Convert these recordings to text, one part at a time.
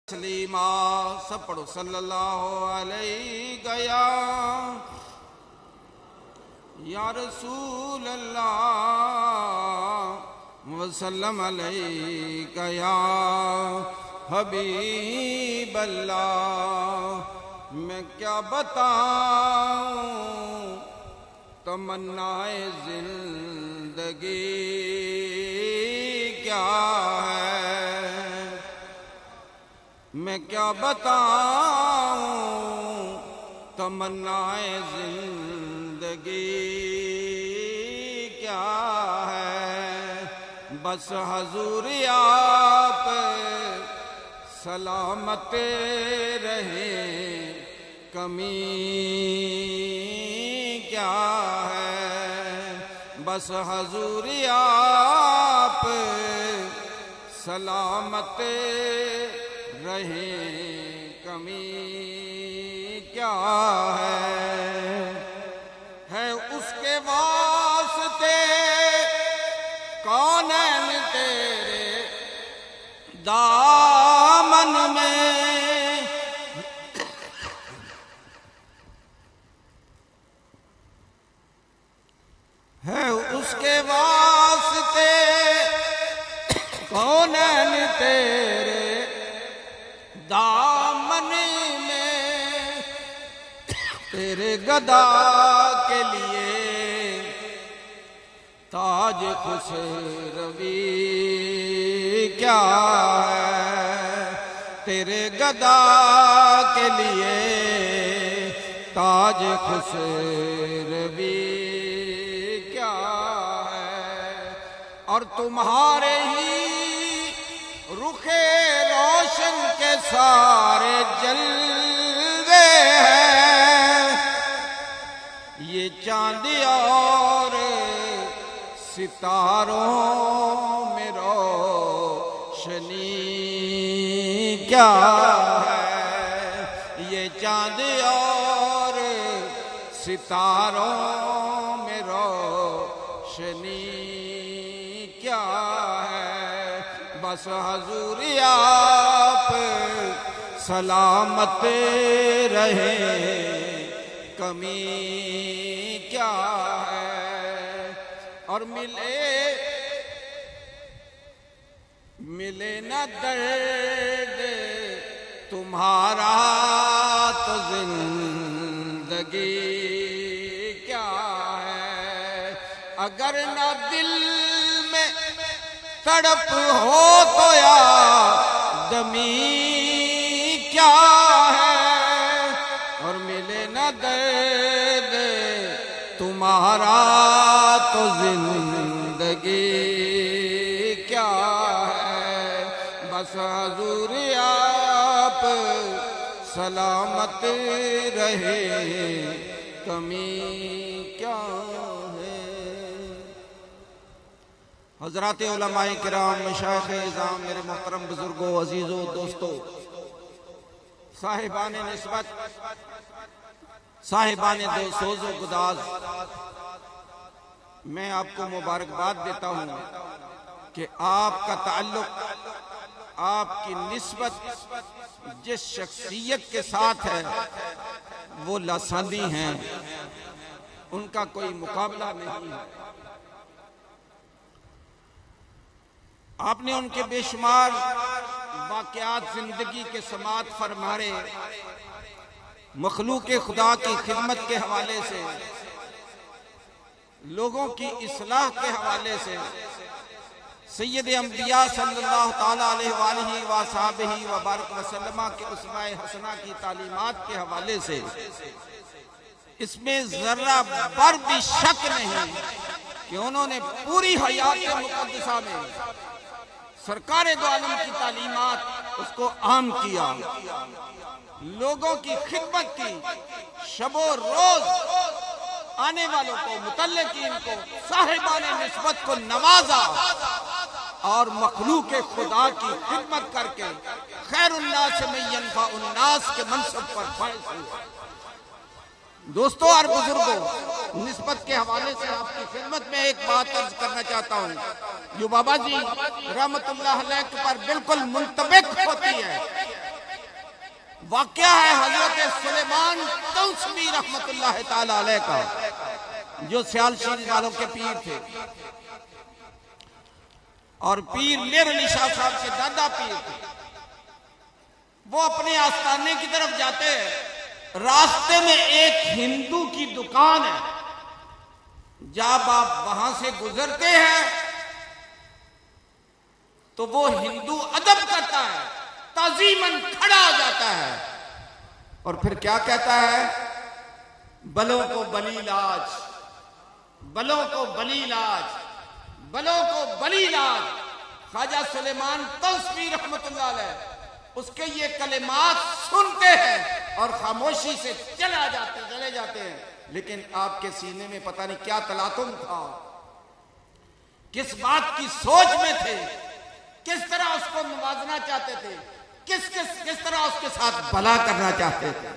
تسلیما سب پڑھو صلی اللہ علیہ یا رسول اللہ وسلم علیہ یا حبیب اللہ۔ میں کیا بتاؤں تمنائے زندگی کیا ہے، میں کیا بتاؤں تمنائے زندگی کیا ہے، بس حضور آپ سلامت رہیں، کمی کیا ہے، بس حضور آپ سلامت رہیں، کمی کیا ہے اس کے واسطے کونین تیرے دامن میں، ہے اس کے واسطے کونین تیرے دامن میں، تیرے گدا کے لیے تاج خسروی کیا ہے، تیرے گدا کے لیے تاج خسروی کیا ہے، اور تمہارے ہی رخ روشن کے سارے جلوے ہیں، یہ چاند اور ستاروں میں روشنی کیا ہے، یہ چاند اور ستاروں میں روشنی کیا ہے، بس حضور آپ سلامت رہیں، کمی کیا ہے، اور ملے نہ درد تمہارا تو زندگی کیا ہے، اگر نہ دل میں تڑپ ہو تو آدمی کیا ہے، اور ملے نہ درد تمہارا تو زندگی کیا ہے، بس حضور آپ سلامت رہے، کمی کیا ہے۔ حضرات علماء کرام، مشائخ اعظام، میرے محترم بزرگوں، عزیزوں، دوستوں، صاحبان نسبت، صاحبان سوز و گداز، میں آپ کو مبارکباد دیتا ہوں کہ آپ کا تعلق، آپ کی نسبت جس شخصیت کے ساتھ ہے وہ لاساندی ہیں، ان کا کوئی مقابلہ نہیں ہے۔ آپ نے ان کے بے شمار واقعات زندگی کے سماعت فرمائے، مخلوق خدا کی خدمت کے حوالے سے، لوگوں کی اصلاح کے حوالے سے، سید انبیاء صلی اللہ تعالیٰ علیہ وآلہ وصحبہ وبارک وسلم کے اسوہ حسنہ کی تعلیمات کے حوالے سے، اس میں ذرہ بر بھی شک نہیں کہ انہوں نے پوری حیات مقدسہ میں سرکار دو عالم کی تعلیمات اس کو عام کیا، لوگوں کی خدمت کی، شب و روز آنے والوں کو، متعلقین کو، صاحبان نسبت کو نوازا، اور مخلوق خدا کی خدمت کر کے خیر الناس من ینفع الناس کے منصب پر فائز ہوا۔ دوستوں اور بزرگوں، نسبت کے حوالے سے آپ کی خدمت میں ایک بات عرض کرنا چاہتا ہوں، جو بابا جی رحمت اللہ علیہ پر بالکل منطبق ہوتی ہے واقعہ ہے حضرت سلیمان توسوی رحمت اللہ تعالی علیہ کا، جو سیال شیر والوں کے پیر تھے اور پیر میر علی شاہ صاحب کے دادا پیر تھے۔ وہ اپنے آستانے کی طرف جاتے ہیں، راستے میں ایک ہندو کی دکان ہے۔ جب آپ وہاں سے گزرتے ہیں تو وہ ہندو ادب کرتا ہے، تعظیماً کھڑا ہو جاتا ہے اور پھر کیا کہتا ہے؟ بلوں کو بلی لاج، بلوں کو بلی لاج، بلوں کو بلی لاج۔ خواجہ سلیمان توسوی رحمت اللہ علیہ اس کے یہ کلمات سنتے ہیں اور خاموشی سے چلے جاتے ہیں، لیکن آپ کے سینے میں پتہ نہیں کیا تلاطم تھا، کس بات کی سوچ میں تھے، کس طرح اس کو نوازنا چاہتے تھے، کس طرح اس کے ساتھ بھلا کرنا چاہتے تھے۔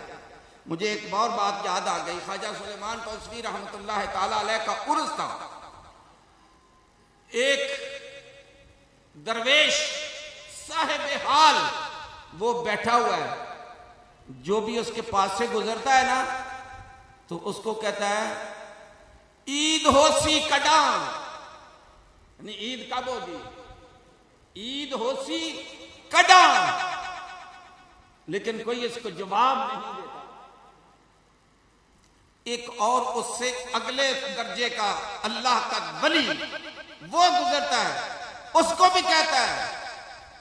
مجھے ایک اور بات یاد آ گئی، خواجہ سلیمان توسوی رحمت اللہ تعالی علیہ کا عرس تھا۔ ایک درویش صاحب حال وہ بیٹھا ہوا ہے، جو بھی اس کے پاس سے گزرتا ہے نا تو اس کو کہتا ہے عید ہو سی کڈاں، یعنی عید کب ہوگی؟ عید ہو سی کڈاں، لیکن کوئی اس کو جواب نہیں دیتا۔ ایک اور اس سے اگلے درجے کا اللہ کا ولی وہ گزرتا ہے، اس کو بھی کہتا ہے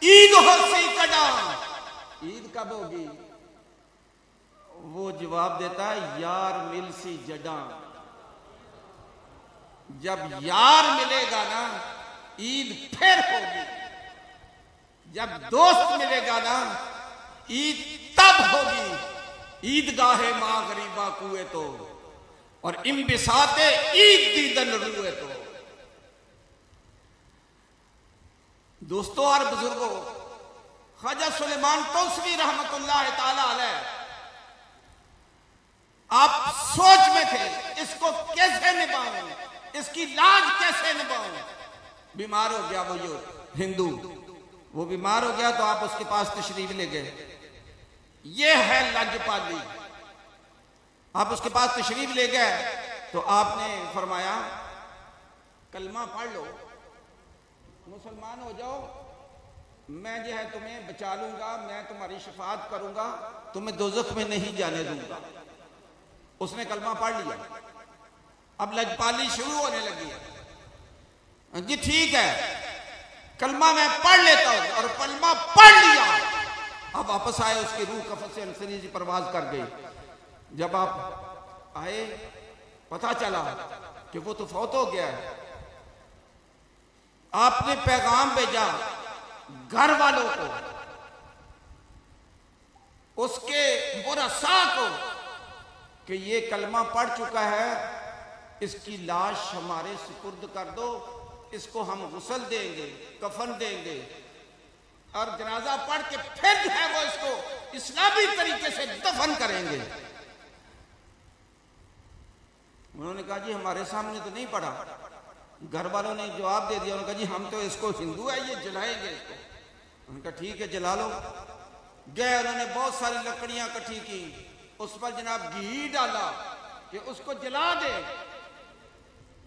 عید ہو سی کڈاں، عید کب ہوگی؟ وہ جواب دیتا ہے یار مل سی جڈاں، جب یار ملے گا نا عید پھر ہوگی، جب دوست ملے گا نا عید تب ہوگی۔ عید گاہ ماں غریبہ کوئے تو اور انبساط عید دیدن روئے تو۔ دوستوں اور بزرگوں، خواجہ سلیمان توسوی رحمت اللہ تعالی علیہ آپ سوچ میں تھے اس کو کیسے نبھاؤں، اس کی لاج کیسے نبھاؤں۔ بیمار ہو گیا وہ ہندو، وہ بیمار ہو گیا تو آپ اس کے پاس تشریف لے گئے۔ یہ ہے لجپالی۔ آپ اس کے پاس تشریف لے گئے تو آپ نے فرمایا کلمہ پڑھ لو، مسلمان ہو جاؤ، میں جو ہے تمہیں بچا لوں گا، میں تمہاری شفاعت کروں گا، تمہیں دوزخ میں نہیں جانے دوں گا۔ اس نے کلمہ پڑھ لیا، اب لجپالی شروع ہونے لگی ہے، جی ٹھیک ہے کلمہ میں پڑھ لیتا ہوں، اور کلمہ پڑھ لیا۔ اب واپس آئے، اس کی روح قفس سے انسانی پرواز کر گئی۔ جب آپ آئے پتہ چلا کہ وہ تو فوت ہو گیا ہے۔ آپ نے پیغام بھیجا گھر والوں کو، اس کے ورثاء کو، کہ یہ کلمہ پڑھ چکا ہے، اس کی لاش ہمارے سپرد کر دو، اس کو ہم غسل دیں گے، کفن دیں گے، اور جنازہ پڑھ کے پھر جو ہے وہ اس کو اسلامی طریقے سے دفن کریں گے۔ انہوں نے کہا جی ہمارے سامنے تو نہیں پڑھا۔ گھر والوں نے جواب دے دیا، انہوں نے کہا جی ہم تو اس کو ہندو ہے، یہ جلائیں گے اس کو۔ انہوں نے کہا ٹھیک ہے جلا لو۔ گئے، انہوں نے بہت ساری لکڑیاں اکٹھی کی، اس پر جناب گھی ڈالا کہ اس کو جلا دے۔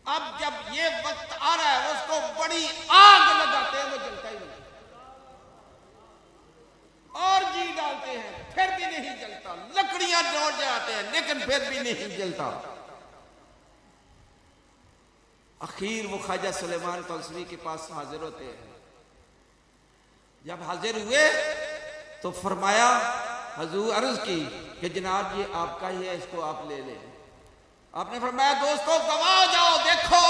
اب جب یہ وقت آ رہا ہے، اس کو بڑی آگ لگاتے ہیں، وہ جلتا ہی نہیں، اور گھی ڈالتے ہیں پھر بھی نہیں جلتا، لکڑیاں جوڑ جاتے ہیں لیکن پھر بھی نہیں جلتا۔ اخیر وہ خواجہ سلیمان توسوی کے پاس حاضر ہوتے ہیں۔ جب حاضر ہوئے تو فرمایا، حضور عرض کی کہ جناب یہ آپ کا ہی ہے، اس کو آپ لے لیں۔ آپ نے فرمایا دوستو گواہ جاؤ، دیکھو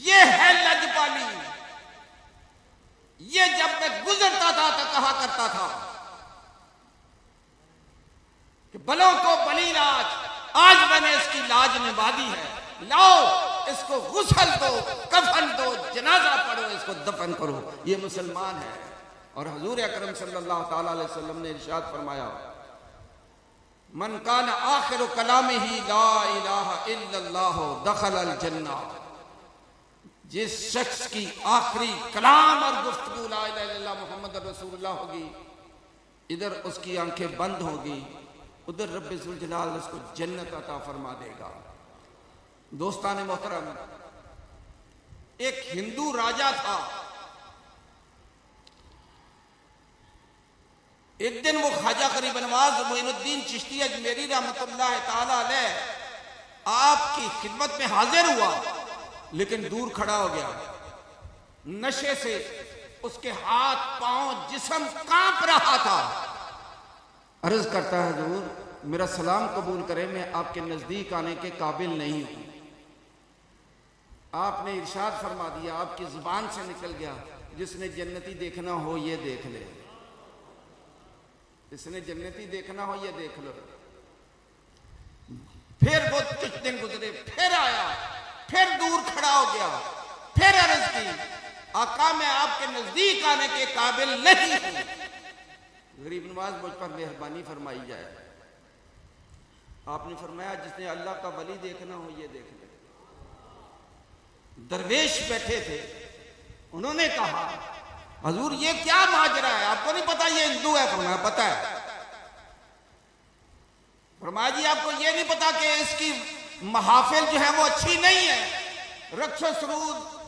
یہ ہے لجپالی، یہ جب میں گزرتا تھا تو کہا کرتا تھا کہ بلوں کو بلی لاج، آج میں نے اس کی لاج نبھا دی ہے، لاؤ اس کو غسل دو، کفن دو، جنازہ پڑھو، اس کو دفن کرو، یہ مسلمان ہے۔ اور حضور اکرم صلی اللہ تعالیٰ علیہ وسلم نے ارشاد فرمایا، من کان آخر کلامہ لا الہ الا اللہ دخل الجنہ، جس شخص کی آخری کلام اور گفتگو لا الہ الا اللہ محمد رسول اللہ ہوگی، ادھر اس کی آنکھیں بند ہوگی، ادھر رب ذوالجلال اس کو جنت عطا فرما دے گا۔ دوستان محترم، ایک ہندو راجا تھا، ایک دن وہ خواجہ غریب نواز معین الدین چشتی اجمیری رحمۃ اللہ تعالی علیہ آپ کی خدمت میں حاضر ہوا، لیکن دور کھڑا ہو گیا۔ نشے سے اس کے ہاتھ پاؤں جسم کانپ رہا تھا۔ عرض کرتا ہے حضور میرا سلام قبول کرے، میں آپ کے نزدیک آنے کے قابل نہیں ہوں۔ آپ نے ارشاد فرما دیا، آپ کی زبان سے نکل گیا، جس نے جنتی دیکھنا ہو یہ دیکھ لے، جس نے جنتی دیکھنا ہو یہ دیکھ لو۔ پھر وہ کچھ دن گزرے، پھر آیا، پھر دور کھڑا ہو گیا، پھر عرض کی آقا میں آپ کے نزدیک آنے کے قابل نہیں ہوں، غریب نواز مجھ پر مہربانی فرمائی جائے۔ آپ نے فرمایا جس نے اللہ کا ولی دیکھنا ہو یہ دیکھ لے۔ درویش بیٹھے تھے، انہوں نے کہا حضور یہ کیا ماجرا ہے، آپ کو نہیں پتا یہ ہندو ہے؟ فرمایا پتا ہے۔ فرمایا جی آپ کو یہ نہیں پتا کہ اس کی محافل جو ہے وہ اچھی نہیں ہے، رقص و سرود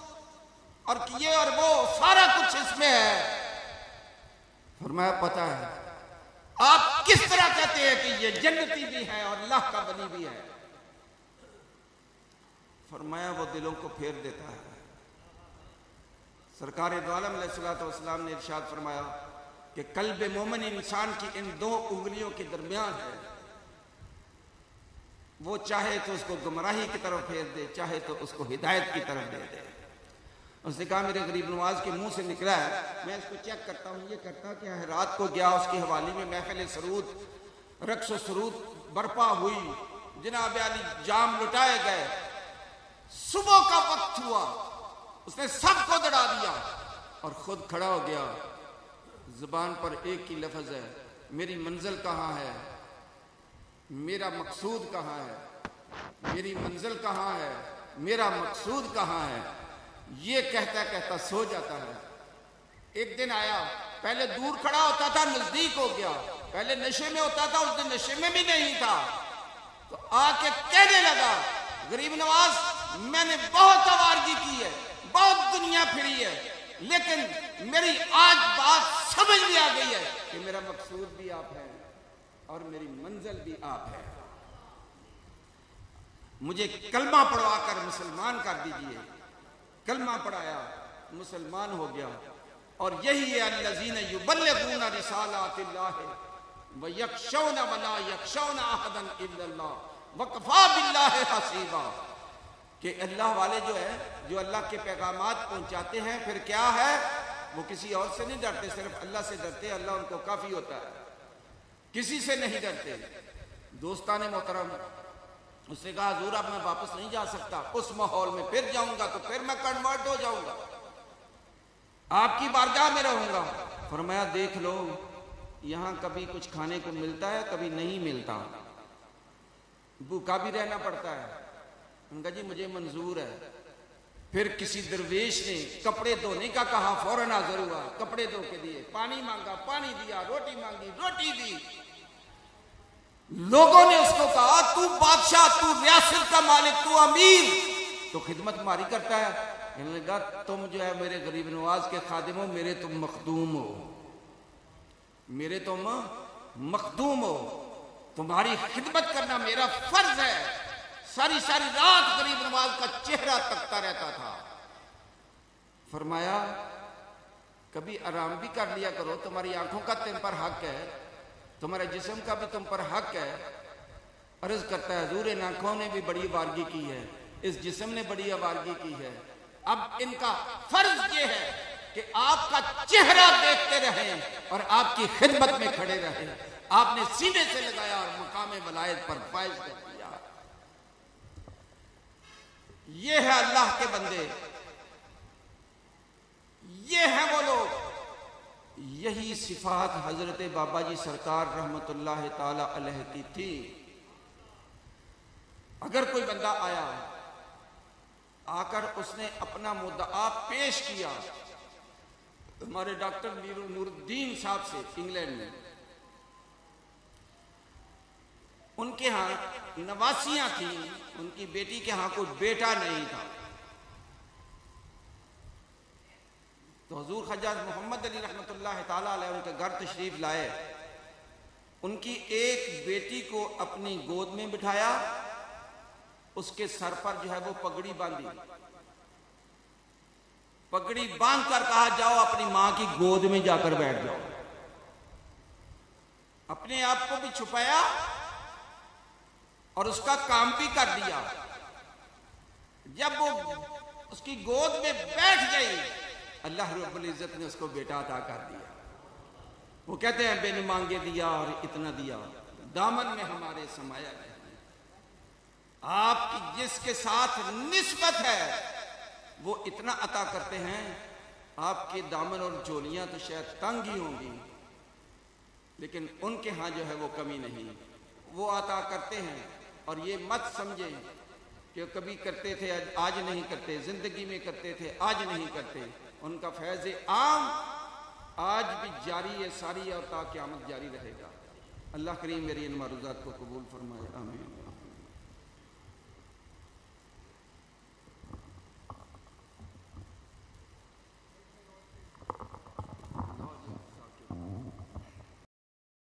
اور یہ اور وہ سارا کچھ اس میں ہے؟ فرمایا پتا ہے۔ آپ کس طرح کہتے ہیں کہ یہ جنتی بھی ہے اور اللہ کا ولی بھی ہے؟ فرمایا وہ دلوں کو پھیر دیتا ہے۔ سرکار دو عالم علیہ الصلوۃ والسلام نے ارشاد فرمایا کہ قلب مومن انسان کی ان دو انگلیوں کے درمیان ہے، وہ چاہے تو اس کو گمراہی کی طرف پھیر دے، چاہے تو اس کو ہدایت کی طرف دے دے۔ اس نے کہا میرے غریب نواز کے منہ سے نکلا ہے، میں اس کو چیک کرتا ہوں، یہ کرتا کہ رات کو گیا، اس کی حوالی میں محفل سرود، رقص و سرود برپا ہوئی، جناب علی جام لٹائے گئے، صبح کا وقت ہوا، اس نے سب کو دڑا دیا اور خود کھڑا ہو گیا۔ زبان پر ایک ہی لفظ ہے، میری منزل کہاں ہے، میرا مقصود کہاں ہے، میری منزل کہاں ہے، میرا مقصود کہاں ہے، یہ کہتا کہتا سو جاتا ہے۔ ایک دن آیا، پہلے دور کھڑا ہوتا تھا، نزدیک ہو گیا، پہلے نشے میں ہوتا تھا، اس دن نشے میں بھی نہیں تھا، تو آ کے کہنے لگا غریب نواز میں نے بہت آوارگی کی ہے، بہت دنیا پھری ہے، لیکن میری آج بات سمجھ میں آ گئی ہے کہ میرا مقصود بھی آپ ہے اور میری منزل بھی آپ ہے، مجھے کلمہ پڑھوا کر مسلمان کر دیجئے۔ کلمہ پڑھایا، مسلمان ہو گیا، اور یہی ہے الذین یبلغون رسالات اللہ ویخشون ولا یخشون احدا الا اللہ وکفی باللہ حسیبا، کہ اللہ والے جو ہے جو اللہ کے پیغامات پہنچاتے ہیں، پھر کیا ہے وہ کسی اور سے نہیں ڈرتے، صرف اللہ سے ڈرتے، اللہ ان کو کافی ہوتا ہے، کسی سے نہیں ڈرتے۔ دوستان محترم، اس نے کہا حضور اب میں واپس نہیں جا سکتا، اس ماحول میں پھر جاؤں گا تو پھر میں کنورٹ ہو جاؤں گا، آپ کی بارگاہ میں رہوں گا۔ فرمایا دیکھ لو یہاں کبھی کچھ کھانے کو ملتا ہے، کبھی نہیں ملتا، بھوکا بھی رہنا پڑتا ہے۔ ان کا جی مجھے منظور ہے۔ پھر کسی درویش نے کپڑے دھونے کا کہا، فوراً حاضر ہوا، کپڑے دھو کے دیے، پانی مانگا، پانی دیا، روٹی مانگی، روٹی دی۔ لوگوں نے اس کو کہا تو بادشاہ، تو ریاست کا مالک، تو امیر، تو خدمت ہماری کرتا ہے؟ انہوں نے کہا تم جو ہے میرے غریب نواز کے خادم ہو، میرے تم مخدوم ہو، میرے تم مخدوم ہو، تمہاری خدمت کرنا میرا فرض ہے۔ ساری ساری رات غریب نواز کا چہرہ تکتا رہتا تھا۔ فرمایا کبھی آرام بھی کر لیا کرو، تمہاری آنکھوں کا تم پر حق ہے، تمہارے جسم کا بھی تم پر حق ہے۔ عرض کرتا ہے حضور ان آنکھوں نے بھی بڑی آوارگی کی ہے، اس جسم نے بڑی آوارگی کی ہے، اب ان کا فرض یہ ہے کہ آپ کا چہرہ دیکھتے رہیں اور آپ کی خدمت میں کھڑے رہیں۔ آپ نے سینے سے لگایا اور مقام ولایت پر فائز کر دیا۔ یہ ہے اللہ کے بندے، یہ ہیں وہ لوگ۔ یہی صفات حضرت بابا جی سرکار رحمت اللہ تعالی علیہ کی تھی۔ اگر کوئی بندہ آیا، آ کر اس نے اپنا مدعا پیش کیا، ہمارے ڈاکٹر نور الدین صاحب سے انگلینڈ میں، ان کے ہاں نواسیاں تھیں، ان کی بیٹی کے ہاں کوئی بیٹا نہیں تھا، تو حضور خواجہ محمد علی رحمۃ اللہ تعالیٰ علیہ ان کے گھر تشریف لائے، ان کی ایک بیٹی کو اپنی گود میں بٹھایا، اس کے سر پر جو ہے وہ پگڑی باندھی، پگڑی باندھ کر کہا جاؤ اپنی ماں کی گود میں جا کر بیٹھ جاؤ، اپنے آپ کو بھی چھپایا اور اس کا کام بھی کر دیا۔ جب وہ اس کی گود میں بیٹھ گئی، اللہ رب العزت نے اس کو بیٹا عطا کر دیا۔ وہ کہتے ہیں بن مانگے دیا اور اتنا دیا، دامن میں ہمارے سمایا ہے۔ آپ کی جس کے ساتھ نسبت ہے وہ اتنا عطا کرتے ہیں، آپ کے دامن اور جولیاں تو شاید تنگ ہی ہوں گی، لیکن ان کے ہاں جو ہے وہ کمی نہیں، وہ عطا کرتے ہیں۔ اور یہ مت سمجھیں کہ کبھی کرتے تھے آج نہیں کرتے، زندگی میں کرتے تھے آج نہیں کرتے، ان کا فیض عام آج بھی جاری ہے، ساری اور تا قیامت جاری رہے گا۔ اللہ کریم میری ان معروضات کو قبول فرمائے، آمین۔